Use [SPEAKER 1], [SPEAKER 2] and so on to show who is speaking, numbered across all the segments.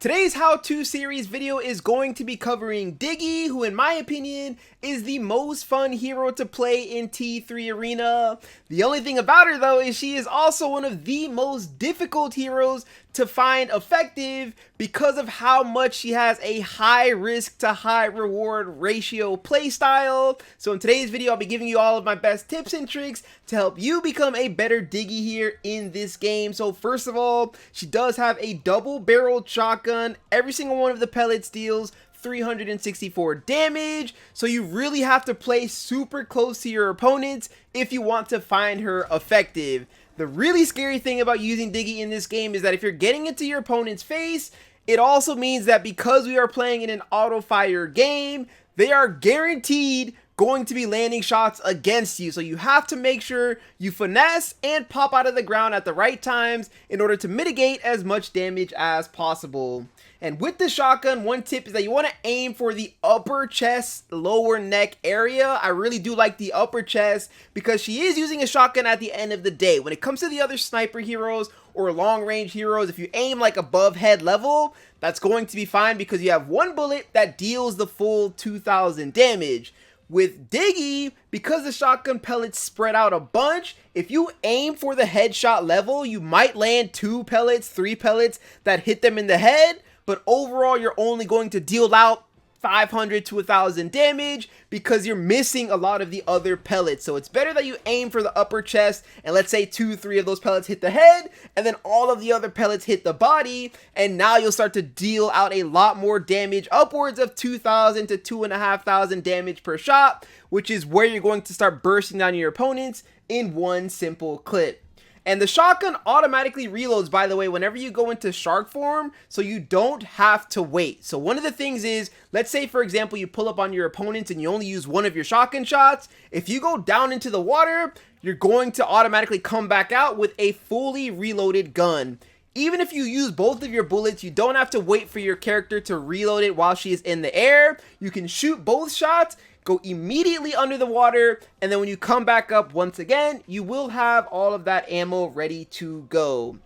[SPEAKER 1] Today's how-to series video is going to be covering Diggy, who in my opinion is the most fun hero to play in T3 Arena. The only thing about her though is she is also one of the most difficult heroes to find effective because of how much she has a high risk to high reward ratio playstyle. So in today's video I'll be giving you all of my best tips and tricks to help you become a better Diggy here in this game. So first of all, she does have a double-barreled shotgun. Every single one of the pellets deals 364 damage, so you really have to play super close to your opponents if you want to find her effective. The really scary thing about using Diggy in this game is that if you're getting into your opponent's face, it also means that because we are playing in an auto-fire game, they are guaranteed going to be landing shots against you. So you have to make sure you finesse and pop out of the ground at the right times in order to mitigate as much damage as possible. And with the shotgun, one tip is that you want to aim for the upper chest, lower neck area. I really do like the upper chest because she is using a shotgun at the end of the day. When it comes to the other sniper heroes or long range heroes, if you aim like above head level, that's going to be fine because you have one bullet that deals the full 2000 damage. With Diggy, because the shotgun pellets spread out a bunch, if you aim for the headshot level, you might land 2 pellets, 3 pellets that hit them in the head, but overall you're only going to deal out 500 to 1000 damage because you're missing a lot of the other pellets. So it's better that you aim for the upper chest and let's say 2-3 of those pellets hit the head and then all of the other pellets hit the body, and now you'll start to deal out a lot more damage, upwards of 2000 to 2500 damage per shot, which is where you're going to start bursting down your opponents in one simple clip. And the shotgun automatically reloads, by the way, whenever you go into shark form, so you don't have to wait. So one of the things is, let's say for example you pull up on your opponents and you only use one of your shotgun shots. If you go down into the water, you're going to automatically come back out with a fully reloaded gun. Even if you use both of your bullets, you don't have to wait for your character to reload it while she is in the air. You can shoot both shots, go immediately under the water, and then when you come back up once again, you will have all of that ammo ready to go.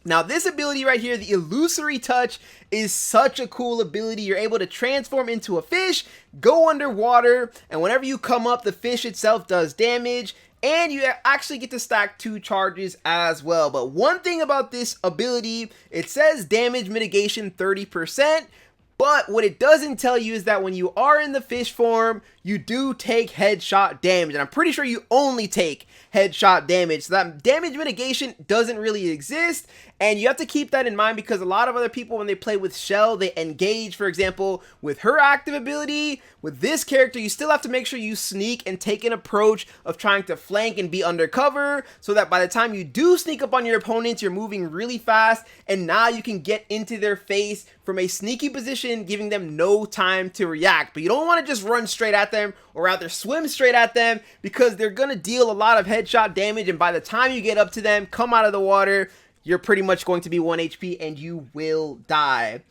[SPEAKER 1] Now this ability right here, the illusory touch, is such a cool ability. You're able to transform into a fish, go underwater, and whenever you come up, the fish itself does damage, and you actually get to stack 2 charges as well. But one thing about this ability, it says damage mitigation 30%, but what it doesn't tell you is that when you are in the fish form, you do take headshot damage. And I'm pretty sure you only take headshot damage. So that damage mitigation doesn't really exist. And you have to keep that in mind because a lot of other people, when they play with Shell, they engage, for example, with her active ability. With this character, you still have to make sure you sneak and take an approach of trying to flank and be undercover so that by the time you do sneak up on your opponents, you're moving really fast. And now you can get into their face from a sneaky position, giving them no time to react. But you don't want to just run straight at them, or rather swim straight at them, because they're going to deal a lot of headshot damage, and by the time you get up to them, come out of the water, you're pretty much going to be 1 HP and you will die.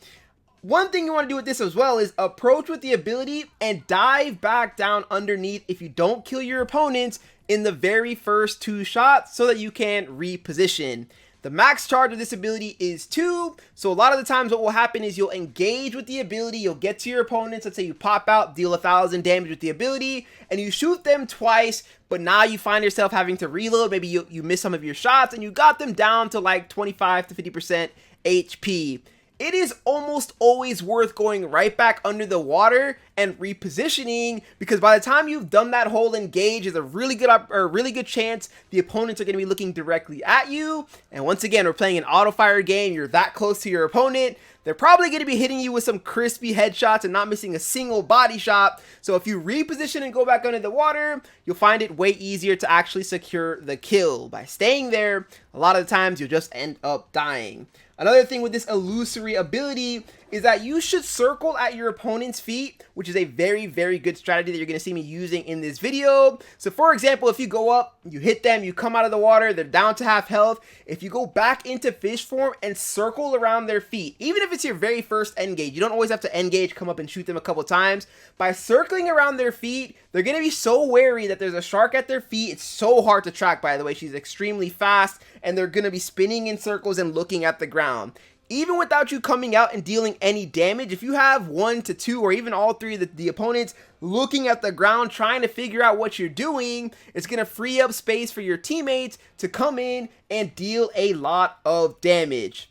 [SPEAKER 1] One thing you want to do with this as well is approach with the ability and dive back down underneath if you don't kill your opponents in the very first 2 shots so that you can reposition. The max charge of this ability is 2, so a lot of the times what will happen is you'll engage with the ability, you'll get to your opponents, let's say you pop out, deal 1000 damage with the ability, and you shoot them twice, but now you find yourself having to reload, maybe you miss some of your shots, and you got them down to like 25 to 50% HP. It is almost always worth going right back under the water and repositioning, because by the time you've done that whole engage, there's a really good chance the opponents are going to be looking directly at you. And once again, we're playing an auto fire game. You're that close to your opponent. They're probably going to be hitting you with some crispy headshots and not missing a single body shot. So if you reposition and go back under the water, you'll find it way easier to actually secure the kill. By staying there, a lot of the times you'll just end up dying. Another thing with this illusory ability is that you should circle at your opponent's feet, which is a very, very good strategy that you're going to see me using in this video. So for example, if you go up, you hit them, you come out of the water, they're down to half health. If you go back into fish form and circle around their feet, even if it's your very first engage, you don't always have to engage, come up and shoot them a couple times. By circling around their feet, they're going to be so wary that there's a shark at their feet. It's so hard to track, by the way. She's extremely fast, and they're going to be spinning in circles and looking at the ground. even without you coming out and dealing any damage, if you have 1 to 2 or even all 3 of the opponents looking at the ground trying to figure out what you're doing, it's going to free up space for your teammates to come in and deal a lot of damage.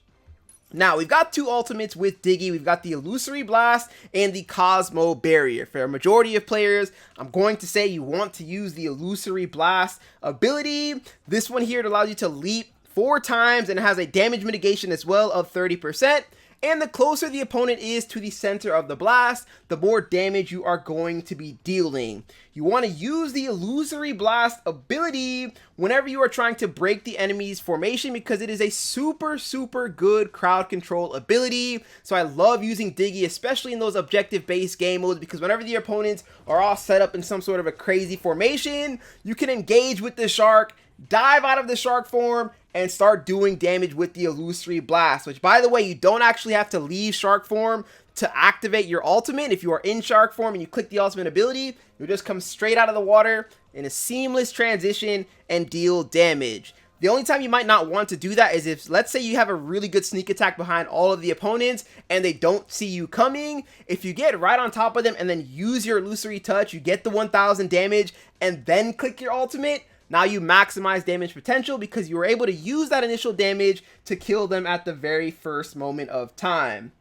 [SPEAKER 1] Now, we've got 2 ultimates with Diggy. We've got the Illusory Blast and the Cosmo Barrier. For a majority of players, I'm going to say you want to use the Illusory Blast ability. This one here, it allows you to leap 4 times and it has a damage mitigation as well of 30%. And the closer the opponent is to the center of the blast, the more damage you are going to be dealing. You want to use the Illusory Blast ability whenever you are trying to break the enemy's formation because it is a super good crowd control ability. So I love using Diggy, especially in those objective-based game modes, because whenever the opponents are all set up in some sort of a crazy formation, you can engage with the shark, dive out of the shark form, and start doing damage with the Illusory Blast, which, by the way, you don't actually have to leave shark form to activate your ultimate. If you are in shark form and you click the ultimate ability, you'll just come straight out of the water in a seamless transition and deal damage. The only time you might not want to do that is if, let's say, you have a really good sneak attack behind all of the opponents and they don't see you coming. If you get right on top of them and then use your Illusory Touch, you get the 1000 damage and then click your ultimate. Now you maximize damage potential because you were able to use that initial damage to kill them at the very first moment of time.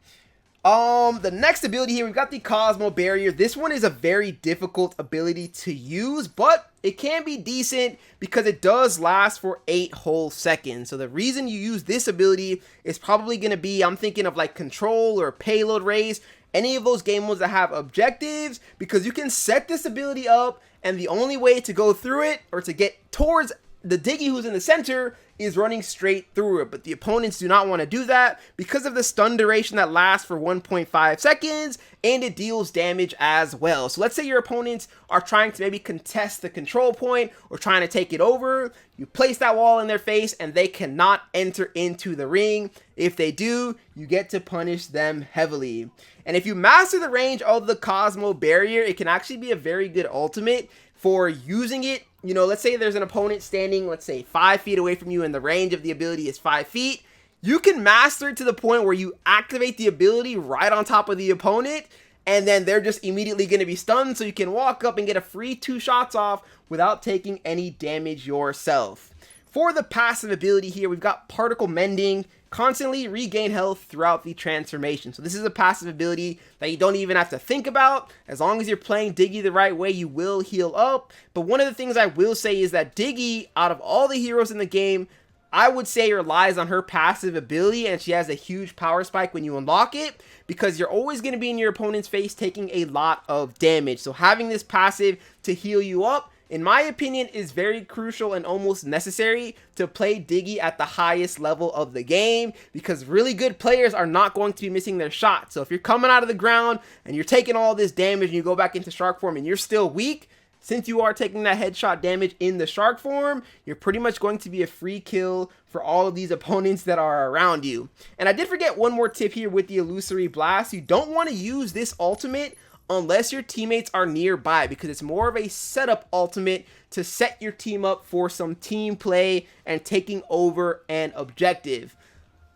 [SPEAKER 1] The next ability here, we've got the Cosmo Barrier. This one is a very difficult ability to use, but it can be decent because it does last for 8 whole seconds. So the reason you use this ability is probably going to be, I'm thinking of like Control or Payload Race, any of those game modes that have objectives, because you can set this ability up and the only way to go through it or to get towards the Diggy who's in the center is running straight through it, but the opponents do not want to do that because of the stun duration that lasts for 1.5 seconds and it deals damage as well. So let's say your opponents are trying to maybe contest the control point or trying to take it over. You place that wall in their face and they cannot enter into the ring. If they do, you get to punish them heavily. And if you master the range of the Cosmo Barrier, it can actually be a very good ultimate for using it. You know, let's say there's an opponent standing, let's say 5 feet away from you and the range of the ability is 5 feet. You can master it to the point where you activate the ability right on top of the opponent and then they're just immediately going to be stunned, so you can walk up and get a free 2 shots off without taking any damage yourself. For the passive ability here, we've got Particle Mending. Constantly regain health throughout the transformation. So this is a passive ability that you don't even have to think about. As long as you're playing Diggy the right way, you will heal up. But one of the things I will say is that Diggy, out of all the heroes in the game, I would say relies on her passive ability, and she has a huge power spike when you unlock it, because you're always going to be in your opponent's face taking a lot of damage. So having this passive to heal you up, in my opinion, is very crucial and almost necessary to play Diggy at the highest level of the game, because really good players are not going to be missing their shots. So if you're coming out of the ground and you're taking all this damage and you go back into shark form and you're still weak, since you are taking that headshot damage in the shark form, you're pretty much going to be a free kill for all of these opponents that are around you. And I did forget one more tip here with the Illusory Blast. You don't want to use this ultimate unless your teammates are nearby, because it's more of a setup ultimate to set your team up for some team play and taking over an objective.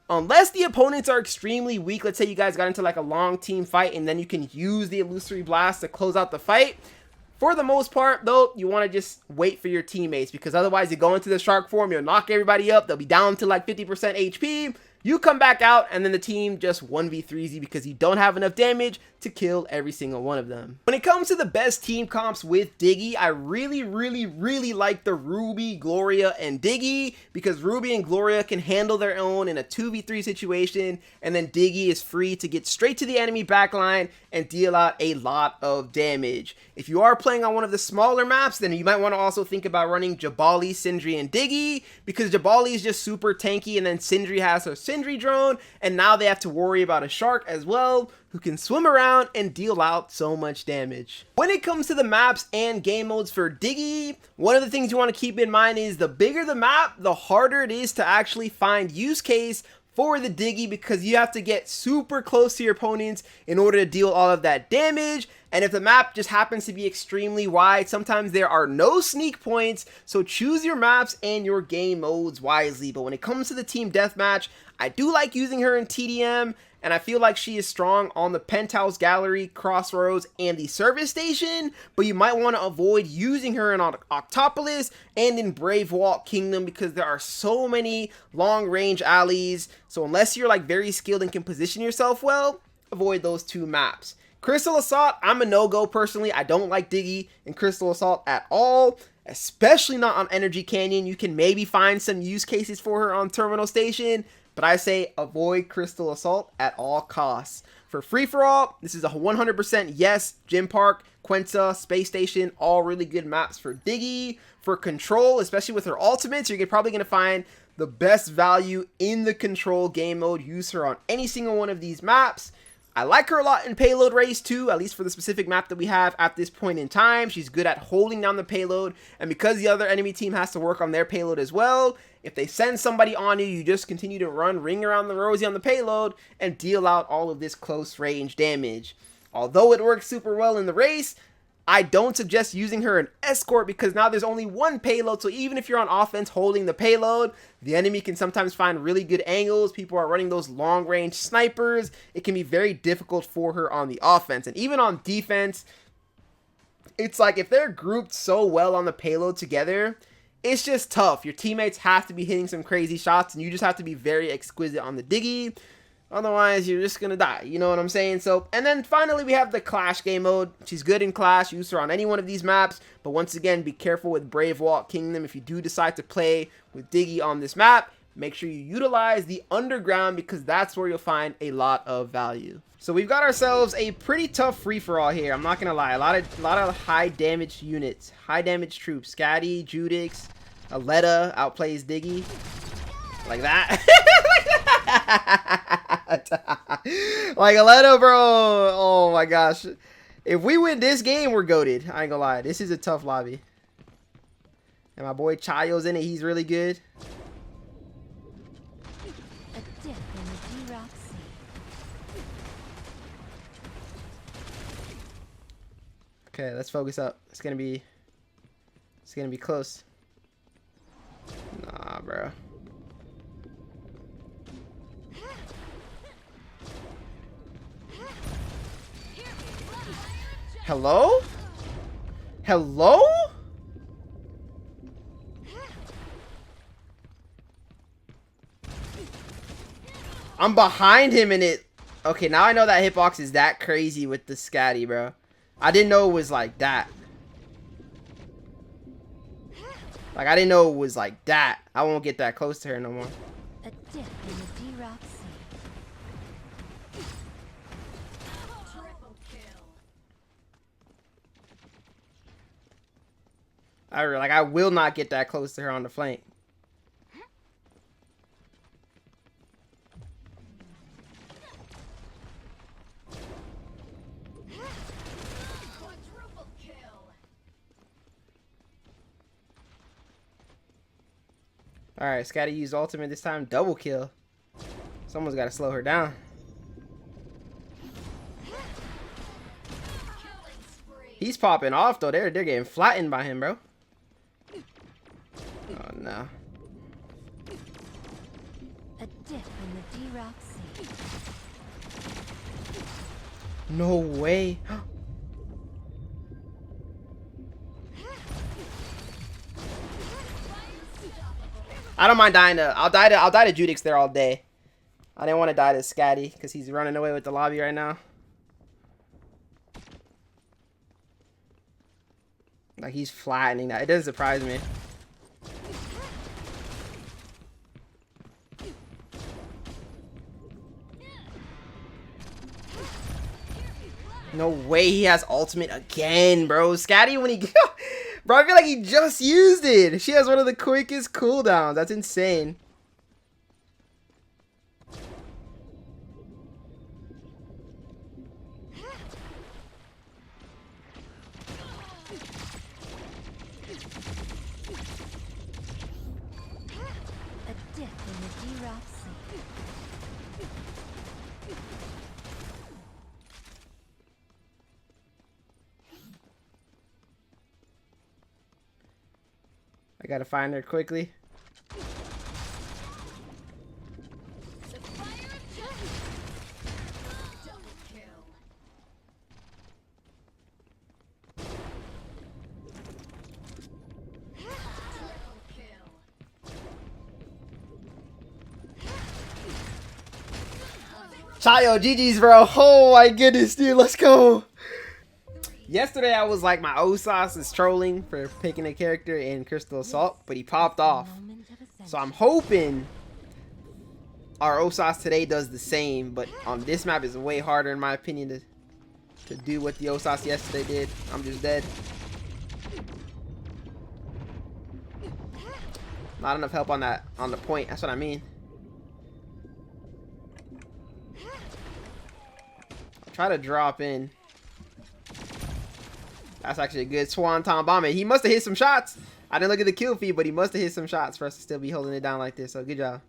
[SPEAKER 1] Unless the opponents are extremely weak, let's say you guys got into like a long team fight and then you can use the Illusory Blast to close out the fight. For the most part, though, you want to just wait for your teammates, because otherwise you go into the shark form, you'll knock everybody up, they'll be down to like 50% HP, you come back out, and then the team just 1v3s you because you don't have enough damage to kill every single one of them. When it comes to the best team comps with Diggy, I really like the Ruby, Gloria, and Diggy, because Ruby and Gloria can handle their own in a 2v3 situation, and then Diggy is free to get straight to the enemy backline and deal out a lot of damage. If you are playing on one of the smaller maps, then you might want to also think about running Jabali, Sindri, and Diggy, because Jabali is just super tanky, and then Sindri has her Sindri drone, and now they have to worry about a shark as well, who can swim around and deal out so much damage. When it comes to the maps and game modes for Diggy, one of the things you want to keep in mind is the bigger the map, the harder it is to actually find use case for the Diggy, because you have to get super close to your opponents in order to deal all of that damage. And if the map just happens to be extremely wide, sometimes there are no sneak points, so choose your maps and your game modes wisely. But when it comes to the team deathmatch, I do like using her in TDM, and I feel like she is strong on the Penthouse Gallery, Crossroads, and the Service Station, but you might want to avoid using her in Octopolis and in Brave Walk Kingdom because there are so many long-range alleys, so unless you're like very skilled and can position yourself well, avoid those two maps. Crystal Assault, I'm a no-go personally. I don't like Diggy in Crystal Assault at all, especially not on Energy Canyon. You can maybe find some use cases for her on Terminal Station, but I say avoid Crystal Assault at all costs. For free-for-all, this is a 100% yes. Gym Park, Quenta, Space Station, all really good maps for Diggy. For Control, especially with her ultimates, you're probably going to find the best value in the Control game mode. Use her on any single one of these maps. I like her a lot in Payload Race too, at least for the specific map that we have at this point in time. She's good at holding down the payload, and because the other enemy team has to work on their payload as well, if they send somebody on you, you just continue to run ring around the rosy on the payload and deal out all of this close range damage. Although it works super well in the race, I don't suggest using her in escort because now there's only one payload, so even if you're on offense holding the payload, the enemy can sometimes find really good angles. People are running those long range snipers. It can be very difficult for her on the offense, and even on defense, it's like if they're grouped so well on the payload together, it's just tough. Your teammates have to be hitting some crazy shots, and you just have to be very exquisite on the Diggy. Otherwise, you're just going to die. You know what I'm saying? So, and then finally, we have the Clash game mode. She's good in Clash. Use her on any one of these maps. But once again, be careful with Brave Walk Kingdom. If you do decide to play with Diggy on this map, make sure you utilize the Underground because that's where you'll find a lot of value. So we've got ourselves a pretty tough free-for-all here. I'm not going to lie. A lot of high damage units. High damage troops. Scatty, Judix, Aletta outplays Diggy. Like that. Like Aletta, bro. Oh my gosh. If we win this game, we're goated. I ain't gonna lie. This is a tough lobby. And my boy Chayo's in it. He's really good. Okay, let's focus up. It's gonna be close. Nah, bro. Hello? Hello? I'm behind him in it. Okay, now I know that hitbox is that crazy with the Scatty, bro. I didn't know it was like that. Like, I didn't know it was like that. I won't get that close to her no more.
[SPEAKER 2] A dip in the D-Rock Sea.
[SPEAKER 1] I will not get that close to her on the flank. Alright, Scatty used ultimate this time. Double kill. Someone's got to slow her down. He's popping off, though. They're getting flattened by him, bro. Oh, no.
[SPEAKER 2] A dip in the D-Rock Sea.
[SPEAKER 1] No way. I don't mind dying to. I'll die to Judix there all day. I didn't want to die to Scatty because he's running away with the lobby right now. Like, he's flattening that. It doesn't surprise me. No way he has ultimate again, bro. Scatty, when he... Bro, I feel like he just used it. She has one of the quickest cooldowns. That's insane.
[SPEAKER 2] A dip in the D-Rock Sea.
[SPEAKER 1] I gotta find her quickly. Chayo, GG's, bro. Oh my goodness, dude. Let's go. Yesterday, I was like, my Osas is trolling for picking a character in Crystal Assault, but he popped off. So I'm hoping our Osas today does the same, but on this map is way harder, in my opinion, to do what the Osas yesterday did. I'm just dead. Not enough help on the point. That's what I mean. I'll try to drop in. That's actually a good Swanton bomb. He must have hit some shots. I didn't look at the kill feed, but he must have hit some shots for us to still be holding it down like this. So good job.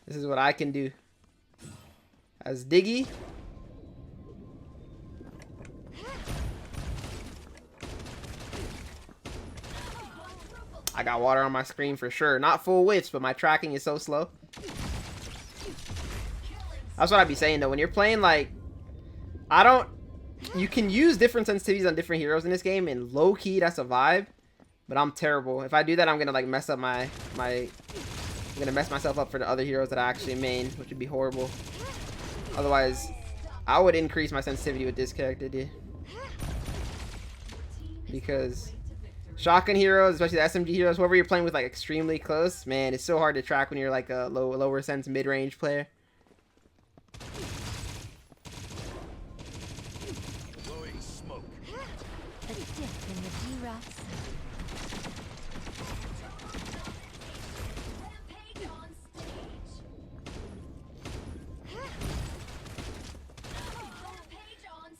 [SPEAKER 1] This is what I can do. As Diggy. I got water on my screen for sure. Not full whiffs, but my tracking is so slow. That's what I'd be saying though. When you're playing like... You can use different sensitivities on different heroes in this game, and low key that's a vibe. But I'm terrible. If I do that, I'm gonna like mess up I'm gonna mess myself up for the other heroes that I actually main, which would be horrible. Otherwise, I would increase my sensitivity with this character, dude. Because shotgun heroes, especially the SMG heroes, whoever you're playing with like extremely close, man, it's so hard to track when you're like a lower sense mid-range player.
[SPEAKER 2] Blowing smoke. A dip in the D-Rock Sea.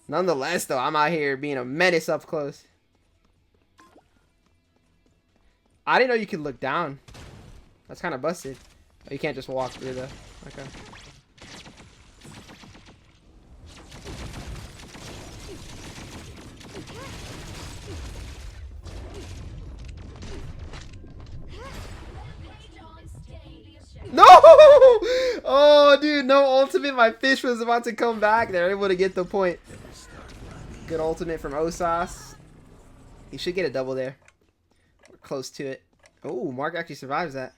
[SPEAKER 1] Nonetheless, though, I'm out here being a menace up close. I didn't know you could look down. That's kind of busted. Oh, you can't just walk through, though. Okay. No! Oh, dude, no ultimate. My fish was about to come back. They're able to get the point. Good ultimate from Osas. He should get a double there. We're close to it. Oh, Mark actually survives that.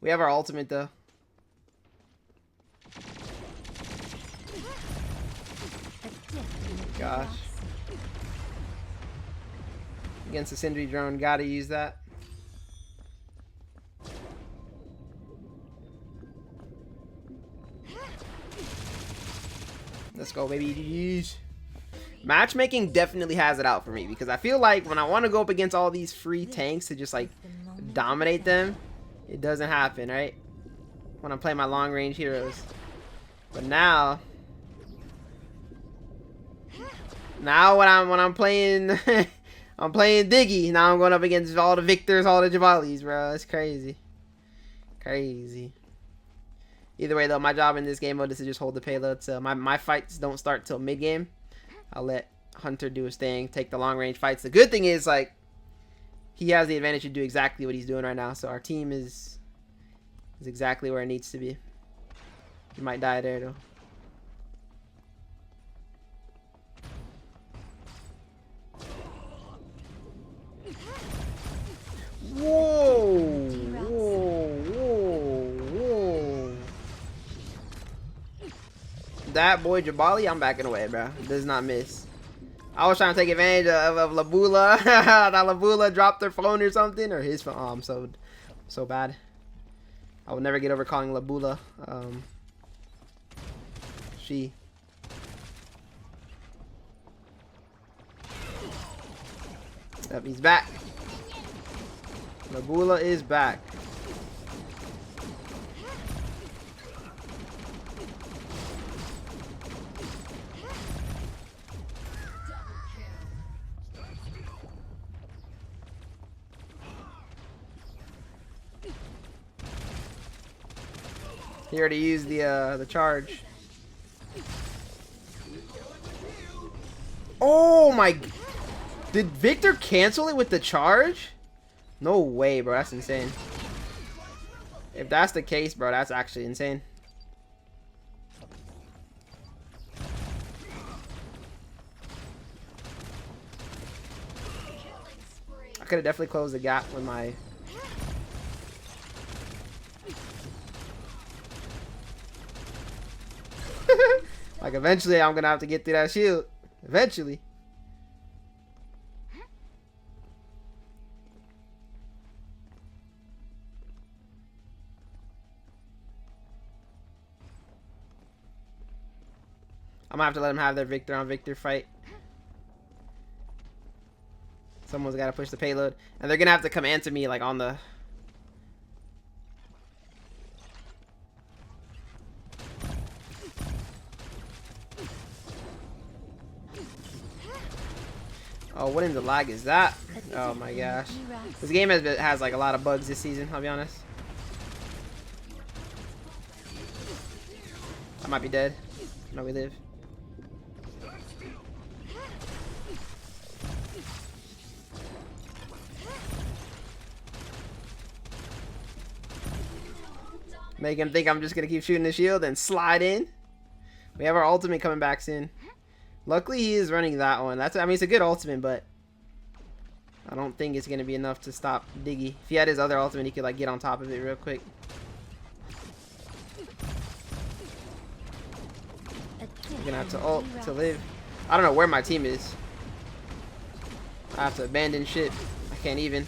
[SPEAKER 1] We have our ultimate, though. Gosh. Against the Sindri drone, gotta use that. Let's go, baby. Matchmaking definitely has it out for me, because I feel like when I want to go up against all these free tanks to just like dominate them, it doesn't happen, right? When I'm playing my long range heroes. But now when I'm playing I'm playing Diggy, now I'm going up against all the Victors, all the Javalis, bro. It's crazy. Crazy. Either way, though, my job in this game mode is to just hold the payload. So my fights don't start till mid game. I'll let Hunter do his thing, take the long range fights. The good thing is, like, he has the advantage to do exactly what he's doing right now. So our team is exactly where it needs to be. He might die there, though. Whoa! That boy Jabali, I'm backing away, bro. Does not miss. I was trying to take advantage of Labula. That Labula dropped their phone or something, or his phone. Oh, I'm so bad. I will never get over calling Labula. She. Yep, he's back. Labula is back. He already used the charge. Oh, my... Did Victor cancel it with the charge? No way, bro. That's insane. If that's the case, bro, that's actually insane. I could have definitely closed the gap with my... Like, eventually I'm gonna have to get through that shield. Eventually. I'm gonna have to let them have their Victor on Victor fight. Someone's gotta push the payload. And they're gonna have to come answer me, like, on the... Oh, what in the lag is that? Oh my gosh. This game has like a lot of bugs this season, I'll be honest. I might be dead. No, we live. Make him think I'm just gonna keep shooting the shield and slide in. We have our ultimate coming back soon. Luckily, he is running that one. I mean, it's a good ultimate, but I don't think it's gonna be enough to stop Diggy. If he had his other ultimate, he could like get on top of it real quick. I'm gonna have to ult to live. I don't know where my team is. I have to abandon shit. I can't even.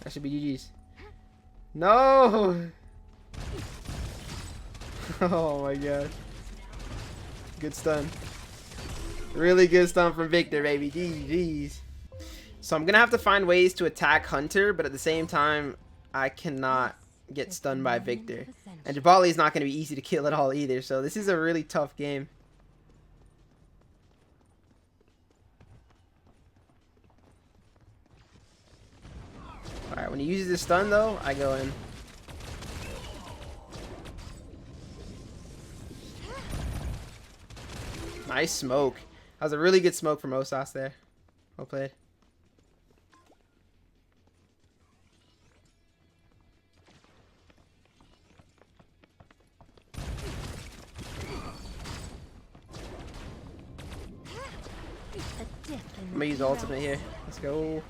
[SPEAKER 1] That should be GG's. No! Oh my god. Good stun. Really good stun from Victor, baby. GG's. So I'm gonna have to find ways to attack Hunter, but at the same time, I cannot get stunned by Victor. And Jabali is not gonna be easy to kill at all either, so this is a really tough game. Alright, when he uses his stun though, I go in. Nice smoke. That was a really good smoke from Osas there. Well played. I'm gonna use the ultimate here. Let's go.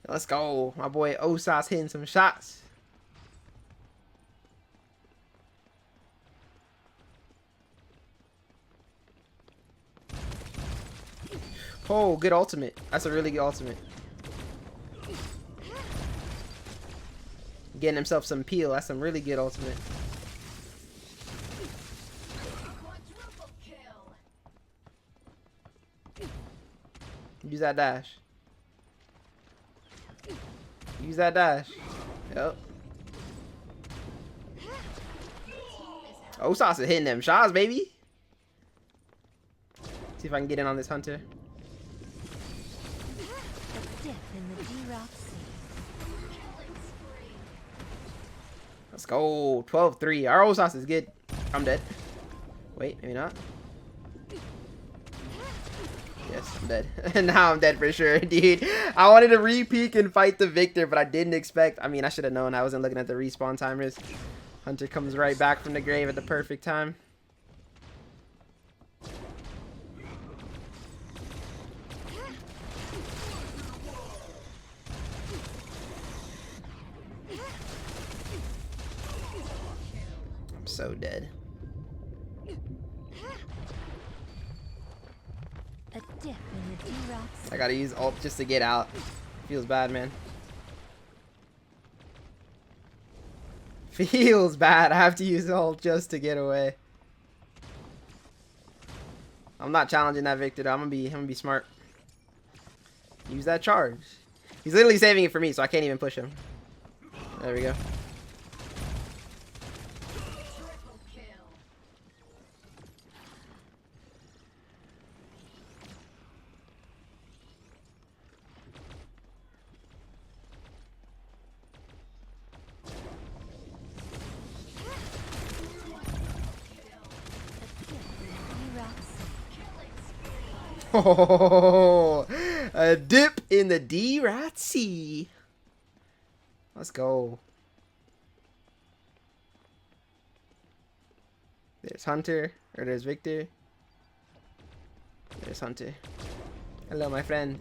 [SPEAKER 1] Let's go. My boy Osas hitting some shots. Oh, good ultimate. That's a really good ultimate. Getting himself some peel. That's some really good ultimate. Use that dash. Use that dash. Yep. Osas is hitting them shots, baby. See if I can get in on this Hunter. Let's go. 12-3. Our Osas is good. I'm dead. Wait, maybe not. Yes, I'm dead. Now I'm dead for sure, dude. I wanted to re-peek and fight the Victor, but I didn't expect. I mean, I should have known. I wasn't looking at the respawn timers. Hunter comes right back from the grave at the perfect time. I'm so dead. I gotta use ult just to get out. Feels bad, man. Feels bad. I have to use ult just to get away. I'm not challenging that Victor though. I'm gonna be smart. Use that charge. He's literally saving it for me, so I can't even push him. There we go. Oh, a dip in the D-Rat Sea. Let's go. There's Hunter, or there's Victor. There's Hunter. Hello, my friend.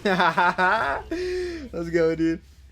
[SPEAKER 1] Let's go, dude.